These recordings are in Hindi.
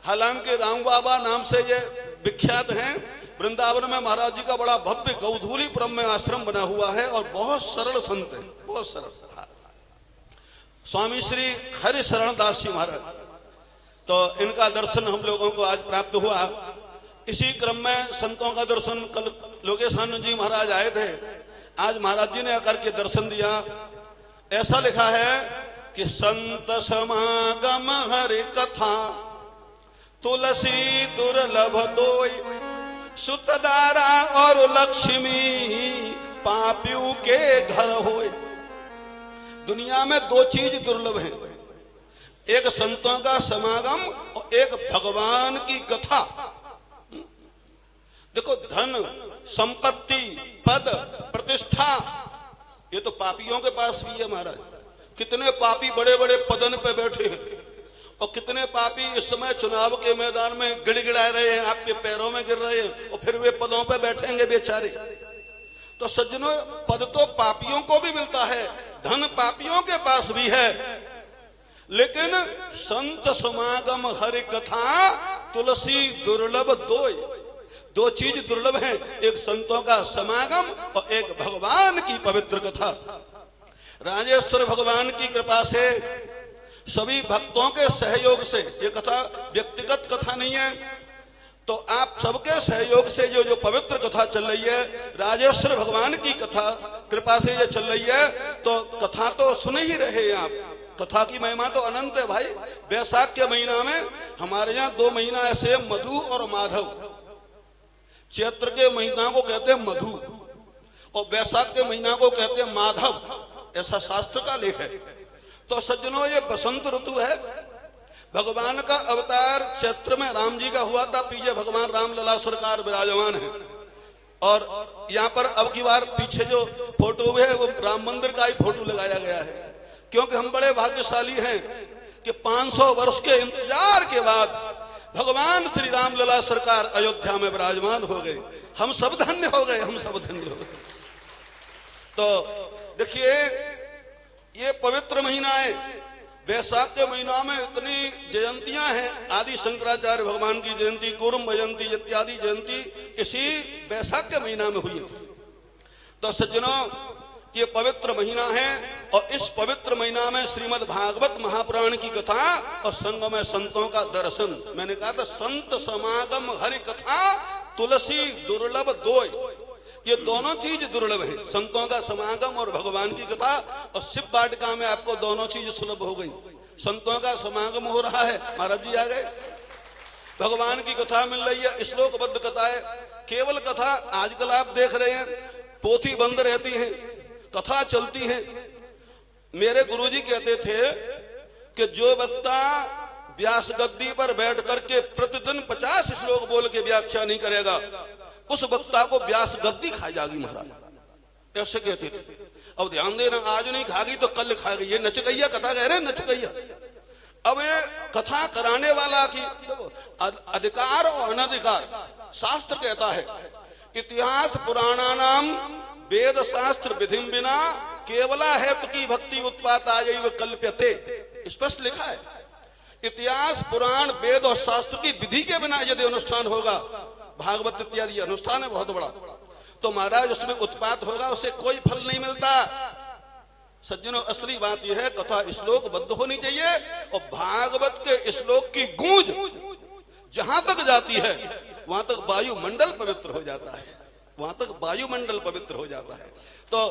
हालांकि राम बाबा नाम से ये विख्यात हैं। वृंदावन में महाराज जी का बड़ा भव्य गौधूलीपुरम में आश्रम बना हुआ है और बहुत सरल संत है, बहुत सरल। स्वामी श्री हरि शरण दास जी महाराज, तो इनका दर्शन हम लोगों को आज प्राप्त हुआ। इसी क्रम में संतों का दर्शन, कल लोकेशानंद जी महाराज आए थे, आज महाराज जी ने आकर के दर्शन दिया। ऐसा लिखा है कि संत समागम हरि कथा तुलसी दुर्लभ दोई, सुतदारा और लक्ष्मी पापियों के घर होए। दुनिया में दो चीज दुर्लभ हैं, एक संतों का समागम और एक भगवान की कथा। देखो, धन संपत्ति पद प्रतिष्ठा ये तो पापियों के पास भी है महाराज। कितने पापी बड़े बड़े पदन पे बैठे हैं और कितने पापी इस समय चुनाव के मैदान में गिड़गिड़ा रहे हैं, आपके पैरों में गिर रहे हैं और फिर वे पदों पे बैठेंगे बेचारे। तो सज्जनों, पद तो पापियों को भी मिलता है, धन पापियों के पास भी है, लेकिन संत समागम हरि कथा तुलसी दुर्लभ दोय। दो चीज दुर्लभ हैं, एक संतों का समागम और एक भगवान की पवित्र कथा। राजेश्वर भगवान की कृपा से, सभी भक्तों के सहयोग से, ये कथा व्यक्तिगत कथा नहीं है, तो आप सबके सहयोग से जो पवित्र कथा चल रही है, राजेश्वर भगवान की कथा कृपा से ये चल रही है, तो कथा तो सुन ही रहे हैं आप। कथा की महिमा तो अनंत है भाई। वैशाख के महीना में हमारे यहाँ 2 महीना ऐसे मधु और माधव। चैत्र के महीना को कहते हैं मधु और वैशाख के महीना को कहते हैं माधव, ऐसा शास्त्र का लेख है। तो सज्जनों, ये बसंत ऋतु है। भगवान का अवतार चैत्र में राम जी का हुआ था। पीछे भगवान राम लला सरकार विराजमान है और यहाँ पर अब की बार पीछे जो फोटो है वो राम मंदिर का ही फोटो लगाया गया है, क्योंकि हम बड़े भाग्यशाली हैं कि 500 वर्ष के इंतजार के बाद भगवान श्री राम लला सरकार अयोध्या में विराजमान हो गए। हम सब धन्य हो गए, हम सब धन्य हो गए। तो देखिए, ये पवित्र महीना है। वैशाख के महीना में इतनी जयंतियां हैं। आदि शंकराचार्य भगवान की जयंती, कुर्म जयंती इत्यादि जयंती इसी वैशाख के महीना में हुई। तो सज्जनों, ये पवित्र महीना है और इस पवित्र महीना में श्रीमद् भागवत महापुराण की कथा और संग में संतों का दर्शन। मैंने कहा था संत समागम हरि कथा तुलसी दुर्लभ दोय। ये दोनों चीज दुर्लभ है, संतों का समागम और भगवान की कथा। और शिव वाटिका में आपको दोनों चीज सुलभ हो गई। संतों का समागम हो रहा है, महाराज जी आ गए, भगवान की कथा मिल रही है, श्लोकबद्ध कथा है। केवल कथा आजकल आप देख रहे हैं, पोथी बंद रहती है, कथा चलती है। मेरे गुरुजी कहते थे कि जो वक्ता व्यास गद्दी पर बैठ करके प्रतिदिन 50 श्लोक बोल के व्याख्या नहीं करेगा, उस वक्ता को व्यास गद्दी खाई जाएगी महाराज, ऐसे कहते थे। अब ध्यान देना, आज नहीं खागी तो कल खाएगी। ये नचकैया कथा कह रहे हैं, नचकैया। अब ये कथा कराने वाला की देखो, अधिकार और अनधिकार शास्त्र कहता है। इतिहास पुराणा नाम वेद शास्त्र विधिम बिना केवला हेतु की भक्ति उत्पातायैव कल्प्यते, स्पष्ट लिखा है। इतिहास पुराण वेद और शास्त्र की विधि के बिना यदि अनुष्ठान होगा, भागवत इत्यादि अनुष्ठान है बहुत बड़ा, तो महाराज उसमें उत्पात होगा, उसे कोई फल नहीं मिलता। सज्जनों, असली बात यह है, कथा श्लोक बद्ध होनी चाहिए और भागवत के श्लोक की गूंज जहां तक जाती है वहां तक वायुमंडल पवित्र हो जाता है, वहां तक वायुमंडल पवित्र हो जाता है। तो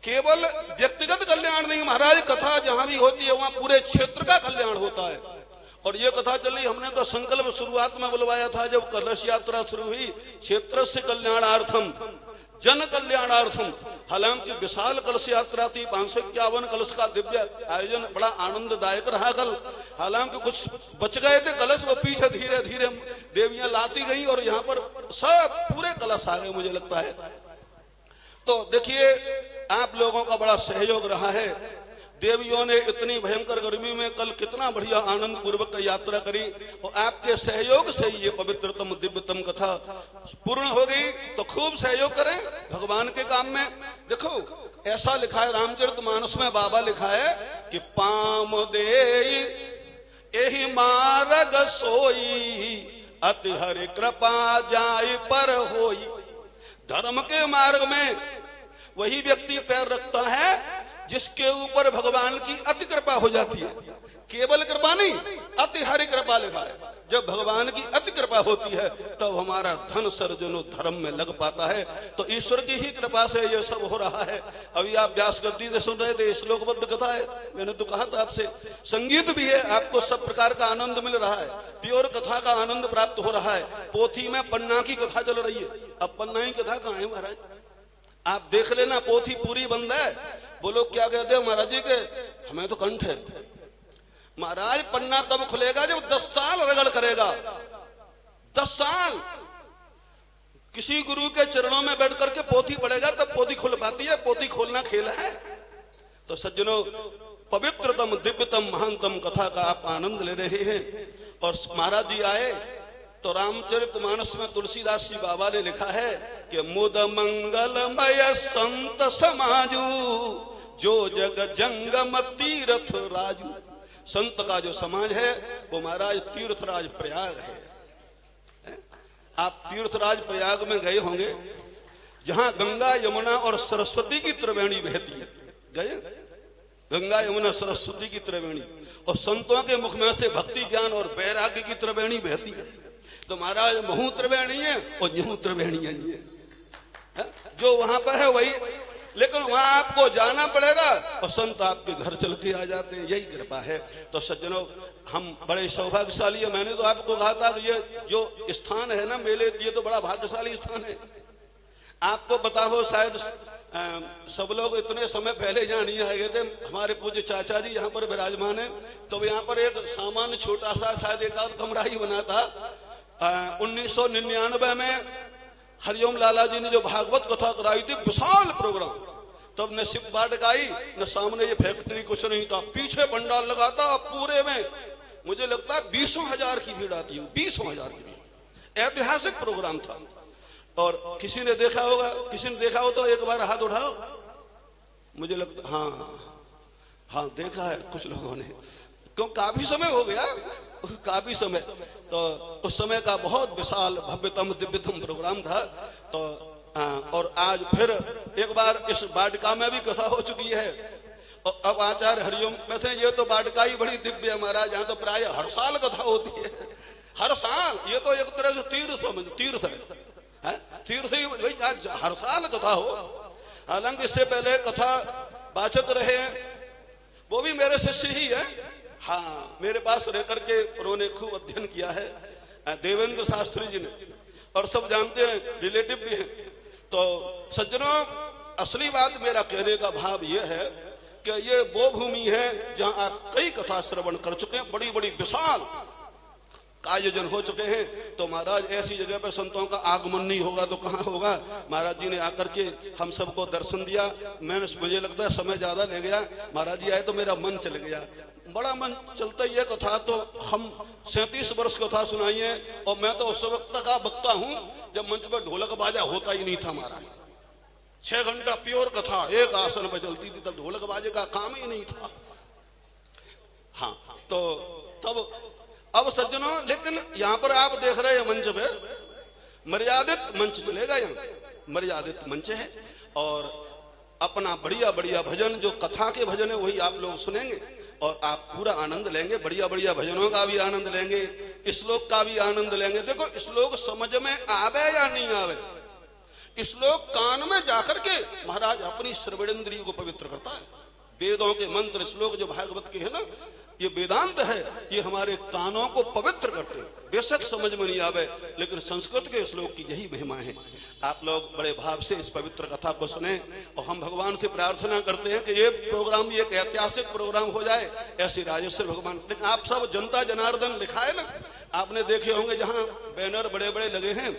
केवल व्यक्तिगत कल्याण नहीं महाराज, कथा जहां भी होती है वहां पूरे क्षेत्र का कल्याण होता है। और ये कथा चल रही, हमने तो संकल्प शुरुआत में बुलवाया था जब कलश यात्रा शुरू हुई, क्षेत्र से कल्याणार्थम जन कल्याणार्थम। हालांकि विशाल कलश यात्रा थी, 551 कलश का दिव्य आयोजन, बड़ा आनंददायक रहा कल। हालांकि कुछ बच गए थे कलश, वो पीछे धीरे धीरे देवियां लाती गई और यहाँ पर सब पूरे कलश आ गए मुझे लगता है। तो देखिए, आप लोगों का बड़ा सहयोग रहा है। देवियों ने इतनी भयंकर गर्मी में कल कितना बढ़िया आनंद पूर्वक यात्रा करी और आपके सहयोग से ये पवित्रतम दिव्यतम कथा पूर्ण हो गई। तो खूब सहयोग करें भगवान के काम में। देखो, ऐसा लिखा है रामचरितमानस में, बाबा लिखा है कि पाम दे एहि मार्ग सोई, अति हरि कृपा जाय पर होई। धर्म के मार्ग में वही व्यक्ति पैर रखता है जिसके ऊपर भगवान की अति कृपा हो जाती है। केवल कृपा नहीं, अति हरि कृपा लिखा है। जब भगवान की अति कृपा होती है तब हमारा धन सर्जनो धर्म में लग पाता है। तो ईश्वर की ही कृपा से ये सब हो रहा है। अभी आप व्यास गद्दी से सुन रहे थे, श्लोकबद्ध कथा है। मैंने तो कहा था आपसे, संगीत भी है, आपको सब प्रकार का आनंद मिल रहा है, प्योर कथा का आनंद प्राप्त हो रहा है। पोथी में पन्ना की कथा चल रही है। अब पन्ना की कथा कहाँ है महाराज? आप देख लेना, पोथी पूरी बंद है। वो लोग क्या कहते हैं महाराज जी के, हमें तो कंठ है। महाराज पन्ना तब खुलेगा जब 10 साल रगड़ करेगा। 10 साल किसी गुरु के चरणों में बैठ करके पोथी पढ़ेगा तब पोथी खुल पाती है। पोथी खोलना खेल है। तो सज्जनों, पवित्रतम दिव्यतम महानतम कथा का आप आनंद ले रहे हैं। और महाराज जी आए तो रामचरितमानस में तुलसीदास जी बाबा ने लिखा है कि मुद मंगलमय संत समाजू, जो जग जंगम तीर्थ राजू। संत का जो समाज है वो महाराज तीर्थराज प्रयाग है। आप तीर्थराज प्रयाग में गए होंगे, जहां गंगा यमुना और सरस्वती की त्रिवेणी बहती है। गए? गंगा यमुना सरस्वती की त्रिवेणी, और संतों के मुख में से भक्ति ज्ञान और वैराग्य की त्रिवेणी बहती है। तो महाराज महू त्रिवेणी है और यहू त्रिवेणी है। जो वहां पर है वही, लेकिन वहां आपको जाना पड़ेगा और संत आपके घर चल के आ जाते हैं। यही कृपा है। तो सज्जनों, हम बड़े सौभाग्यशाली है। मैंने तो आपको कहा था कि ये जो स्थान है ना मेले, ये तो बड़ा भाग्यशाली स्थान है। आपको पता हो, शायद सब लोग इतने समय पहले यहाँ नहीं आए गए थे। हमारे पूज्य चाचा जी यहाँ पर विराजमान है। तो यहाँ पर एक सामान्य छोटा सा शायद एक आध कमरा ही बना था। 1999 में हरिओम लाला जी ने जो भागवत कथा कराई थी, विशाल प्रोग्राम, तब न शिव पाठ गाई, न सामने ये फैक्ट्री कुछ नहीं था, पीछे पंडाल लगा था। पूरे में मुझे लगता है 20,000 की भीड़ आती है, 20,000 की भीड़। ऐतिहासिक प्रोग्राम था। और किसी ने देखा होगा, किसी ने देखा हो तो एक बार हाथ उठाओ। मुझे लगता, हाँ देखा है कुछ लोगों ने, क्यों काफी समय हो गया, काफी समय। तो उस समय का बहुत विशाल भव्यतम दिव्यतम प्रोग्राम था। तो और आज फिर एक बार इस वाटिका में भी कथा हो चुकी है। और अब आचार्य हरिओम, वैसे ये तो वाटिका ही बड़ी दिव्य है महाराज। यहाँ तो प्राय हर साल कथा होती है, हर साल। ये तो एक तरह से तीर्थ है, तीर्थ ही भाई, आज हर साल कथा हो। हालांकि इससे पहले कथा वाचक रहे वो भी मेरे शिष्य ही है। हाँ, मेरे पास रह करके उन्होंने खूब अध्ययन किया है, देवेंद्र शास्त्री जी ने, और सब जानते हैं, रिलेटिव भी हैं। तो सज्जनों, असली बात मेरा कहने का भाव यह है कि ये वो भूमि है जहां आप कई कथा श्रवण कर चुके हैं, बड़ी बड़ी विशाल आयोजन हो चुके हैं। तो महाराज ऐसी जगह पर संतों का आगमन नहीं होगा तो कहाँ होगा। महाराज जी ने आकर के हम सबको दर्शन दिया। मुझे लगता है समय ज्यादा ले गया। महाराज जी आए तो मेरा मन चल गया, बड़ा मन चलता ही है। कथा तो हम 37 वर्ष कथा सुनाई है, और मैं तो उस वक्त का वक्ता हूँ जब मंच पर ढोलक बाजा होता ही नहीं था महाराज। 6 घंटा प्योर कथा एक आसन पर चलती थी, तब ढोलक बाजे का काम ही नहीं था। हाँ, तो तब अब सज्जनों, लेकिन यहाँ पर आप देख रहे हैं मंच पे मर्यादित मंच चलेगा। यहाँ मर्यादित मंच है और अपना बढ़िया बढ़िया भजन, जो कथा के भजन है वही आप लोग सुनेंगे और आप पूरा आनंद लेंगे। बढ़िया बढ़िया भजनों का भी आनंद लेंगे, श्लोक का भी आनंद लेंगे। देखो, श्लोक समझ में आवे या नहीं आवे, श्लोक कान में जाकर के महाराज अपनी श्रवणेंद्रिय को पवित्र करता है। वेदों के मंत्र श्लोक जो भागवत के है ना, ये वेदांत है, ये हमारे कानों को पवित्र करते हैं। बेशक समझ में नहीं आवे, लेकिन संस्कृत के श्लोक की यही महिमा है। आप लोग बड़े भाव से इस पवित्र कथा को सुने, और हम भगवान से प्रार्थना करते हैं कि ये प्रोग्राम एक ऐतिहासिक प्रोग्राम हो जाए, ऐसी राजेश्वर भगवान। लेकिन आप सब जनता जनार्दन लिखा है ना, आपने देखे होंगे जहाँ बैनर बड़े बड़े लगे हैं,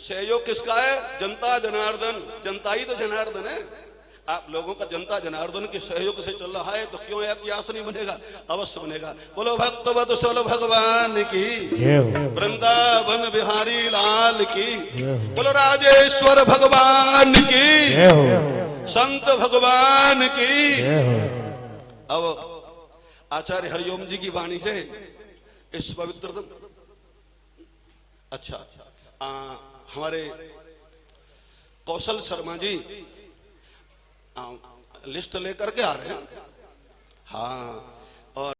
सहयोग किसका है? जनता जनार्दन। जनता ही तो जनार्दन है। आप लोगों का जनता जनार्दन के सहयोग से चल रहा है, तो क्यों इतिहास नहीं बनेगा? अवश्य बनेगा। बोलो भक्तवत्सल भगवान की, वृंदावन बिहारी लाल की, बोलो राजेश्वर भगवान की, संत भगवान की। अब आचार्य हरिओम जी की वाणी से इस पवित्र अच्छा हमारे कौशल शर्मा जी लिस्ट लेकर के आ रहे हैं। हाँ